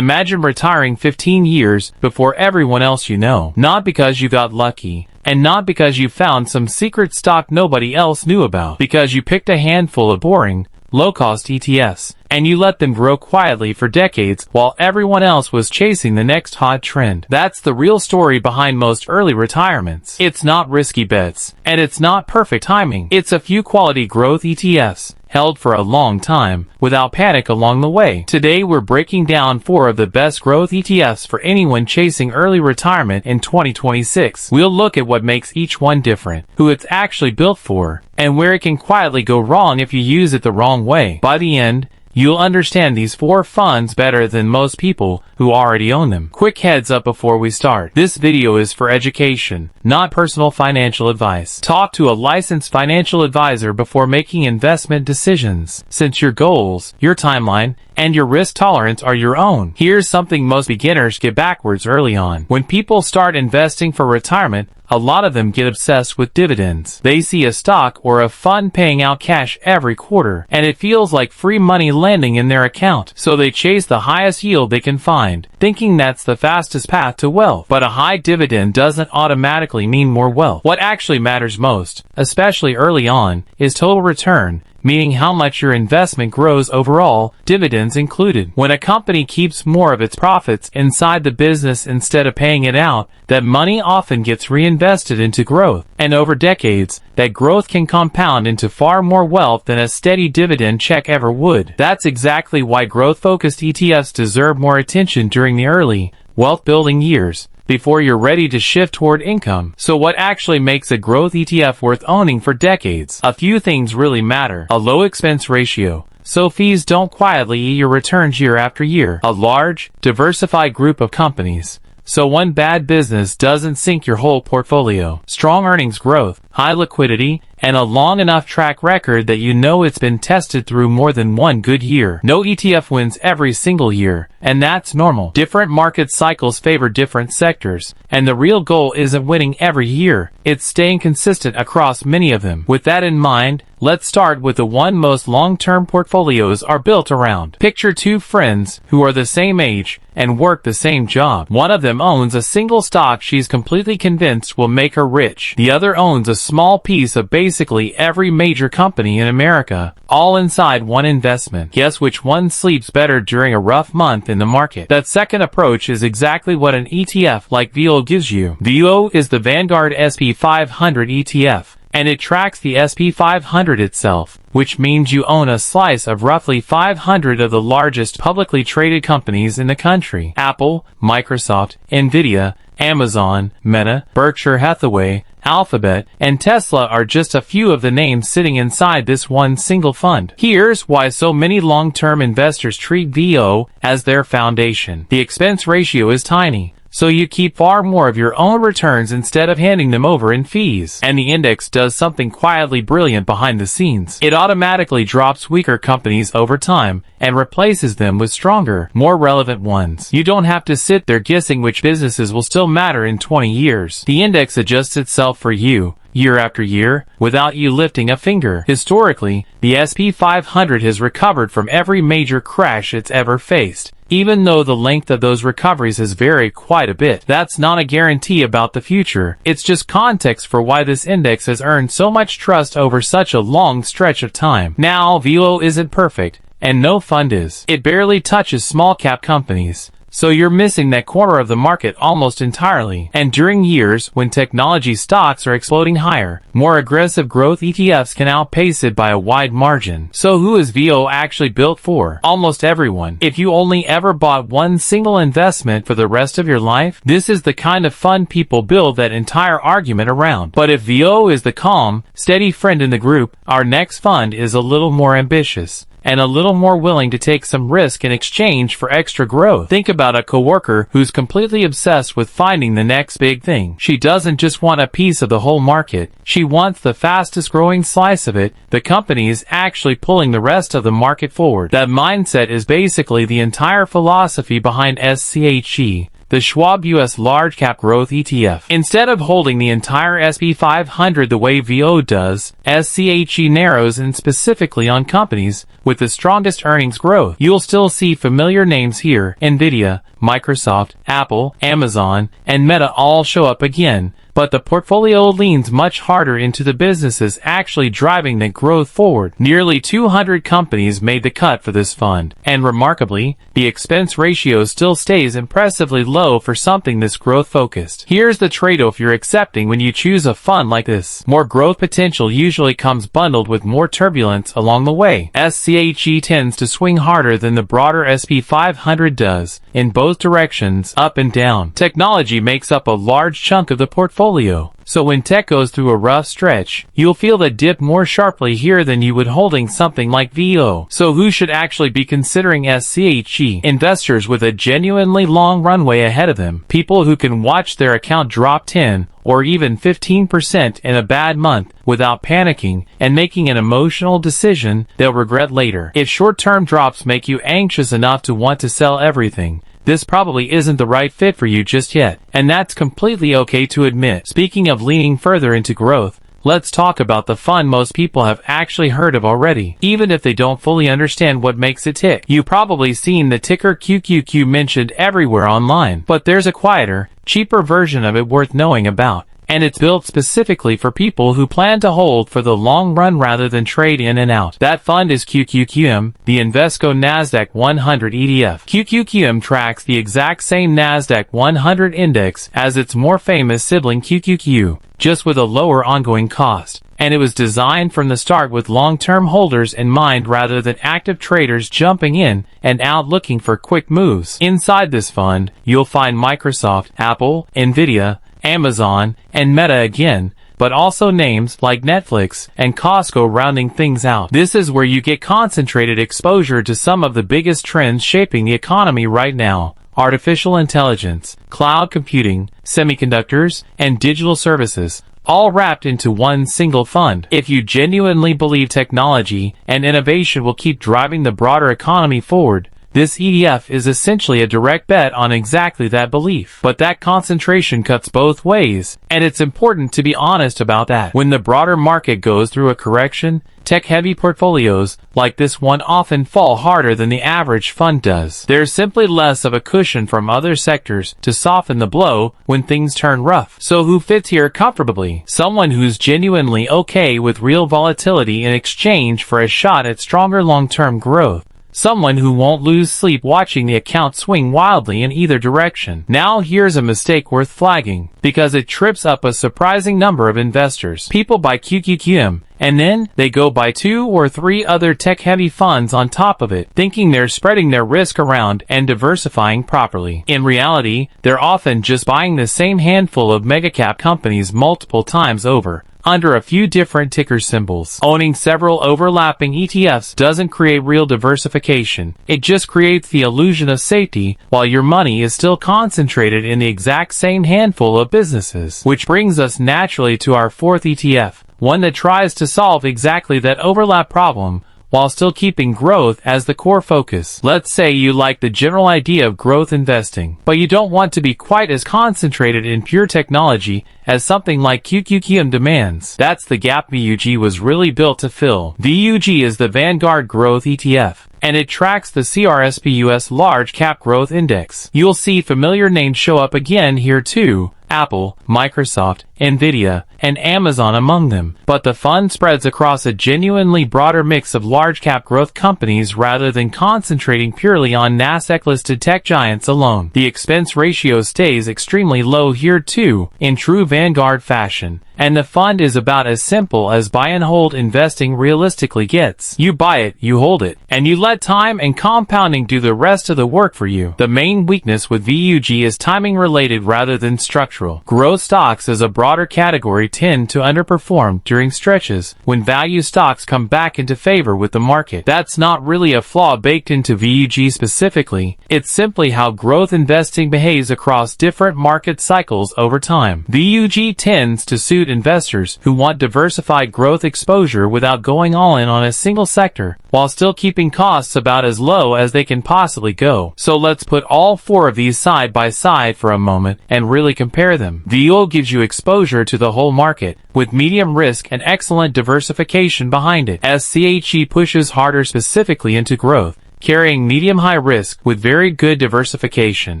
Imagine retiring 15 years before everyone else you know. Not because you got lucky, and not because you found some secret stock nobody else knew about. Because you picked a handful of boring, low-cost ETFs, and you let them grow quietly for decades while everyone else was chasing the next hot trend. That's the real story behind most early retirements. It's not risky bets, and it's not perfect timing. It's a few quality growth ETFs, held for a long time, without panic along the way. Today we're breaking down 4 of the best growth ETFs for anyone chasing early retirement in 2026. We'll look at what makes each one different, who it's actually built for, and where it can quietly go wrong if you use it the wrong way. By the end, you'll understand these 4 funds better than most people who already own them. Quick heads up before we start. This video is for education, not personal financial advice. Talk to a licensed financial advisor before making investment decisions, since your goals, your timeline, and your risk tolerance are your own. Here's something most beginners get backwards early on. When people start investing for retirement, a lot of them get obsessed with dividends. They see a stock or a fund paying out cash every quarter, and it feels like free money landing in their account. So they chase the highest yield they can find, thinking that's the fastest path to wealth. But a high dividend doesn't automatically mean more wealth. What actually matters most, especially early on, is total return, meaning how much your investment grows overall, dividends included. When a company keeps more of its profits inside the business instead of paying it out, that money often gets reinvested into growth. And over decades, that growth can compound into far more wealth than a steady dividend check ever would. That's exactly why growth-focused ETFs deserve more attention during the early, wealth-building years, before you're ready to shift toward income. So what actually makes a growth ETF worth owning for decades? A few things really matter. A low expense ratio, so fees don't quietly eat your returns year after year. A large, diversified group of companies, so one bad business doesn't sink your whole portfolio. Strong earnings growth, high liquidity, and a long enough track record that you know it's been tested through more than one good year. No ETF wins every single year, and that's normal. Different market cycles favor different sectors, and the real goal isn't winning every year, it's staying consistent across many of them. With that in mind, let's start with the one most long-term portfolios are built around. Picture 2 friends who are the same age and work the same job. One of them owns a single stock she's completely convinced will make her rich. The other owns a small piece of basically every major company in America, all inside one investment. Guess which one sleeps better during a rough month in the market? That second approach is exactly what an ETF like VXUS gives you. VXUS is the Vanguard SP 500 ETF, and it tracks the SP 500 itself, which means you own a slice of roughly 500 of the largest publicly traded companies in the country. Apple, Microsoft, Nvidia, Amazon, Meta, Berkshire Hathaway, Alphabet, and Tesla are just a few of the names sitting inside this one single fund. Here's why so many long-term investors treat VXUS as their foundation. The expense ratio is tiny, so you keep far more of your own returns instead of handing them over in fees. And the index does something quietly brilliant behind the scenes. It automatically drops weaker companies over time and replaces them with stronger, more relevant ones. You don't have to sit there guessing which businesses will still matter in 20 years. The index adjusts itself for you, year after year, without you lifting a finger. Historically, the SP 500 has recovered from every major crash it's ever faced, even though the length of those recoveries has varied quite a bit. That's not a guarantee about the future. It's just context for why this index has earned so much trust over such a long stretch of time. Now, VXUS isn't perfect, and no fund is. It barely touches small cap companies, so you're missing that corner of the market almost entirely. And during years when technology stocks are exploding higher, more aggressive growth ETFs can outpace it by a wide margin. So who is VXUS actually built for? Almost everyone. If you only ever bought one single investment for the rest of your life, this is the kind of fund people build that entire argument around. But if VXUS is the calm, steady friend in the group, our next fund is a little more ambitious, and a little more willing to take some risk in exchange for extra growth. Think about a coworker who's completely obsessed with finding the next big thing. She doesn't just want a piece of the whole market, she wants the fastest growing slice of it. The company is actually pulling the rest of the market forward. That mindset is basically the entire philosophy behind SCHD, the Schwab US Large Cap Growth ETF. Instead of holding the entire S&P 500 the way VO does, SCHD narrows in specifically on companies with the strongest earnings growth. You'll still see familiar names here: Nvidia, Microsoft, Apple, Amazon, and Meta all show up again, but the portfolio leans much harder into the businesses actually driving the growth forward. Nearly 200 companies made the cut for this fund, and remarkably, the expense ratio still stays impressively low for something this growth-focused. Here's the trade-off you're accepting when you choose a fund like this. More growth potential usually comes bundled with more turbulence along the way. SCHD tends to swing harder than the broader S&P 500 does, in both directions, up and down. Technology makes up a large chunk of the portfolio, so when tech goes through a rough stretch, you'll feel the dip more sharply here than you would holding something like VO. So who should actually be considering SCHD? Investors with a genuinely long runway ahead of them. People who can watch their account drop 10 or even 15% in a bad month without panicking and making an emotional decision they'll regret later. If short-term drops make you anxious enough to want to sell everything, this probably isn't the right fit for you just yet, and that's completely okay to admit. Speaking of leaning further into growth, let's talk about the fund most people have actually heard of already, even if they don't fully understand what makes it tick. You've probably seen the ticker QQQ mentioned everywhere online, but there's a quieter, cheaper version of it worth knowing about, and it's built specifically for people who plan to hold for the long run rather than trade in and out. That fund is QQQM, the Invesco Nasdaq 100 ETF. QQQM tracks the exact same Nasdaq 100 index as its more famous sibling QQQ, just with a lower ongoing cost. And it was designed from the start with long-term holders in mind rather than active traders jumping in and out looking for quick moves. Inside this fund, you'll find Microsoft, Apple, Nvidia, Amazon, and Meta again, but also names like Netflix and Costco rounding things out. This is where you get concentrated exposure to some of the biggest trends shaping the economy right now: artificial intelligence, cloud computing, semiconductors, and digital services, all wrapped into one single fund. If you genuinely believe technology and innovation will keep driving the broader economy forward, this ETF is essentially a direct bet on exactly that belief. But that concentration cuts both ways, and it's important to be honest about that. When the broader market goes through a correction, tech-heavy portfolios like this one often fall harder than the average fund does. There's simply less of a cushion from other sectors to soften the blow when things turn rough. So who fits here comfortably? Someone who's genuinely okay with real volatility in exchange for a shot at stronger long-term growth. Someone who won't lose sleep watching the account swing wildly in either direction. Now here's a mistake worth flagging, because it trips up a surprising number of investors. People buy QQQM, and then they go buy 2 or 3 other tech-heavy funds on top of it, thinking they're spreading their risk around and diversifying properly. In reality, they're often just buying the same handful of megacap companies multiple times over, under a few different ticker symbols. Owning several overlapping ETFs doesn't create real diversification. It just creates the illusion of safety while your money is still concentrated in the exact same handful of businesses. Which brings us naturally to our fourth ETF, one that tries to solve exactly that overlap problem while still keeping growth as the core focus. Let's say you like the general idea of growth investing, but you don't want to be quite as concentrated in pure technology as something like QQQM demands. That's the gap VUG was really built to fill. VUG is the Vanguard Growth ETF, and it tracks the CRSP US Large Cap Growth Index. You'll see familiar names show up again here too: Apple, Microsoft, Nvidia, and Amazon among them. But the fund spreads across a genuinely broader mix of large-cap growth companies rather than concentrating purely on Nasdaq-listed tech giants alone. The expense ratio stays extremely low here too, in true Vanguard fashion, and the fund is about as simple as buy and hold investing realistically gets. You buy it, you hold it, and you let time and compounding do the rest of the work for you. The main weakness with VUG is timing related rather than structural. Growth stocks as a broader category tend to underperform during stretches when value stocks come back into favor with the market. That's not really a flaw baked into VUG specifically, it's simply how growth investing behaves across different market cycles over time. VUG tends to suit investors who want diversified growth exposure without going all in on a single sector, while still keeping costs about as low as they can possibly go. So let's put all four of these side by side for a moment and really compare them. VXUS gives you exposure to the whole market, with medium risk and excellent diversification behind it. SCHD pushes harder specifically into growth, carrying medium-high risk with very good diversification.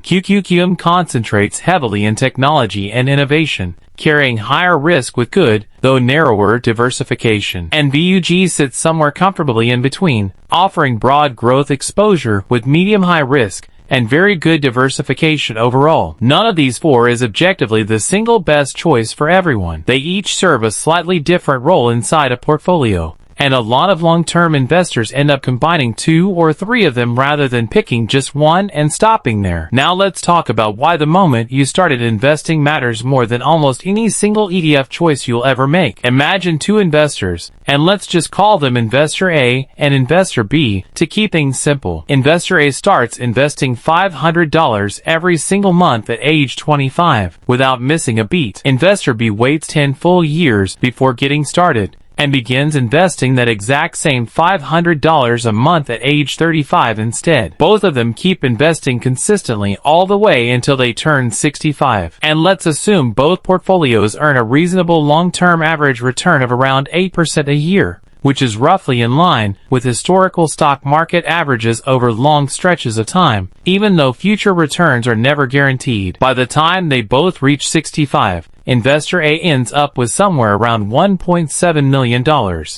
QQQM concentrates heavily in technology and innovation, carrying higher risk with good, though narrower, diversification. And VXUS sits somewhere comfortably in between, offering broad growth exposure with medium-high risk and very good diversification overall. None of these four is objectively the single best choice for everyone. They each serve a slightly different role inside a portfolio, and a lot of long-term investors end up combining two or three of them rather than picking just one and stopping there. Now let's talk about why the moment you started investing matters more than almost any single ETF choice you'll ever make. Imagine two investors, and let's just call them Investor A and Investor B to keep things simple. Investor A starts investing $500 every single month at age 25 without missing a beat. Investor B waits 10 full years before getting started and begins investing that exact same $500 a month at age 35 instead. Both of them keep investing consistently all the way until they turn 65. And let's assume both portfolios earn a reasonable long-term average return of around 8% a year, which is roughly in line with historical stock market averages over long stretches of time, even though future returns are never guaranteed. By the time they both reach 65, Investor A ends up with somewhere around $1.7 million.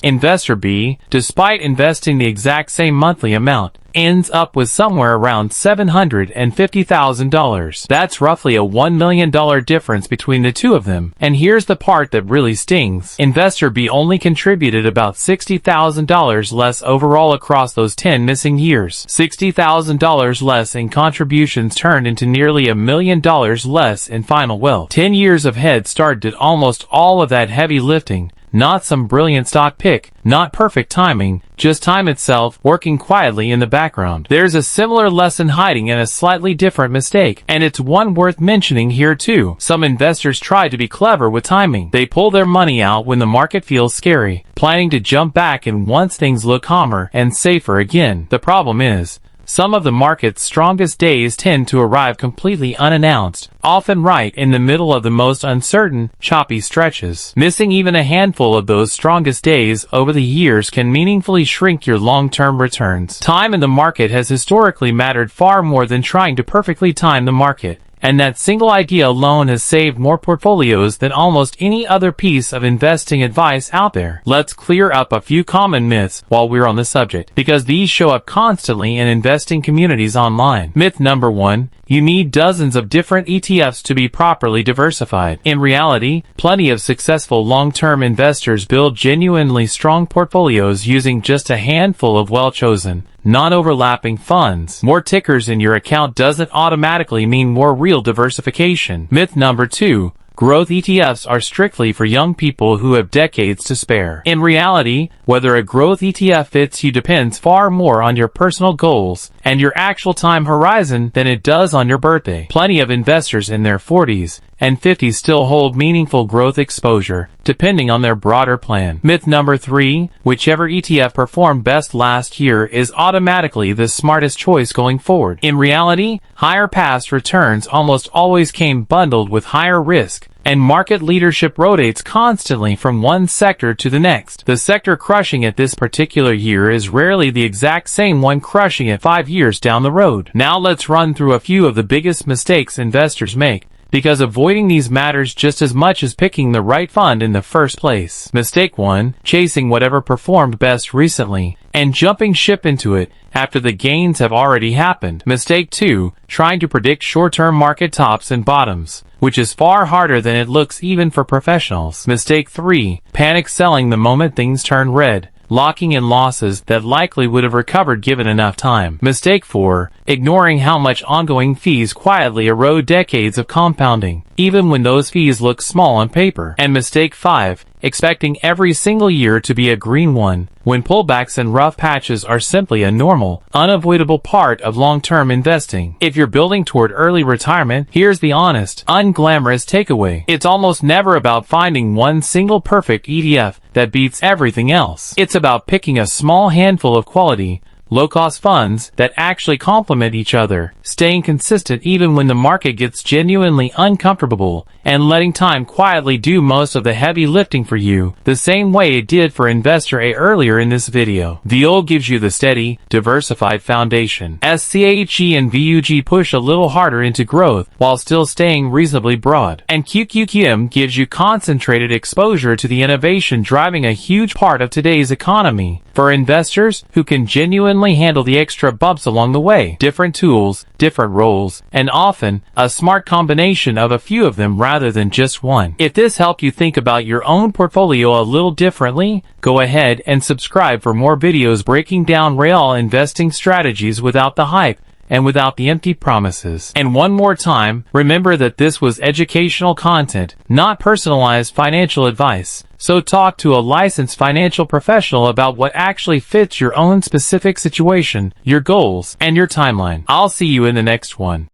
Investor B, despite investing the exact same monthly amount, ends up with somewhere around $750,000. That's roughly a $1 million difference between the two of them. And here's the part that really stings. Investor B only contributed about $60,000 less overall across those 10 missing years. $60,000 less in contributions turned into nearly $1 million less in final wealth. 10 years of head start did almost all of that heavy lifting. Not some brilliant stock pick, not perfect timing, just time itself working quietly in the background. There's a similar lesson hiding in a slightly different mistake, and it's one worth mentioning here too. Some investors try to be clever with timing. They pull their money out when the market feels scary, planning to jump back in once things look calmer and safer again. The problem is, some of the market's strongest days tend to arrive completely unannounced, often right in the middle of the most uncertain, choppy stretches. Missing even a handful of those strongest days over the years can meaningfully shrink your long-term returns. Time in the market has historically mattered far more than trying to perfectly time the market, and that single idea alone has saved more portfolios than almost any other piece of investing advice out there. Let's clear up a few common myths while we're on the subject, because these show up constantly in investing communities online. Myth number 1. You need dozens of different ETFs to be properly diversified. In reality, plenty of successful long-term investors build genuinely strong portfolios using just a handful of well-chosen, non-overlapping funds. More tickers in your account doesn't automatically mean more real diversification. Myth number 2. Growth ETFs are strictly for young people who have decades to spare. In reality, whether a growth ETF fits you depends far more on your personal goals and your actual time horizon than it does on your birthday. Plenty of investors in their 40s and 50s still hold meaningful growth exposure, depending on their broader plan. Myth number 3, whichever ETF performed best last year is automatically the smartest choice going forward. In reality, higher past returns almost always came bundled with higher risk, and market leadership rotates constantly from one sector to the next. The sector crushing it this particular year is rarely the exact same one crushing it 5 years down the road. Now let's run through a few of the biggest mistakes investors make, because avoiding these matters just as much as picking the right fund in the first place. Mistake 1. Chasing whatever performed best recently, and jumping ship into it after the gains have already happened. Mistake 2. Trying to predict short-term market tops and bottoms, which is far harder than it looks even for professionals. Mistake 3. Panic selling the moment things turn red, locking in losses that likely would have recovered given enough time. Mistake 4. ignoring how much ongoing fees quietly erode decades of compounding, even when those fees look small on paper. And mistake 5, expecting every single year to be a green one, when pullbacks and rough patches are simply a normal, unavoidable part of long-term investing. If you're building toward early retirement, here's the honest, unglamorous takeaway. It's almost never about finding one single perfect ETF that beats everything else. It's about picking a small handful of quality, low-cost funds that actually complement each other, staying consistent even when the market gets genuinely uncomfortable, and letting time quietly do most of the heavy lifting for you, the same way it did for Investor A earlier in this video. The old gives you the steady, diversified foundation. SCHD and VUG push a little harder into growth while still staying reasonably broad. And QQQM gives you concentrated exposure to the innovation driving a huge part of today's economy. For investors who can genuinely handle the extra bumps along the way, different tools, different roles, and often a smart combination of a few of them rather than just one. If this helped you think about your own portfolio a little differently, go ahead and subscribe for more videos breaking down real investing strategies without the hype and without the empty promises. And one more time, remember that this was educational content, not personalized financial advice. So talk to a licensed financial professional about what actually fits your own specific situation, your goals, and your timeline. I'll see you in the next one.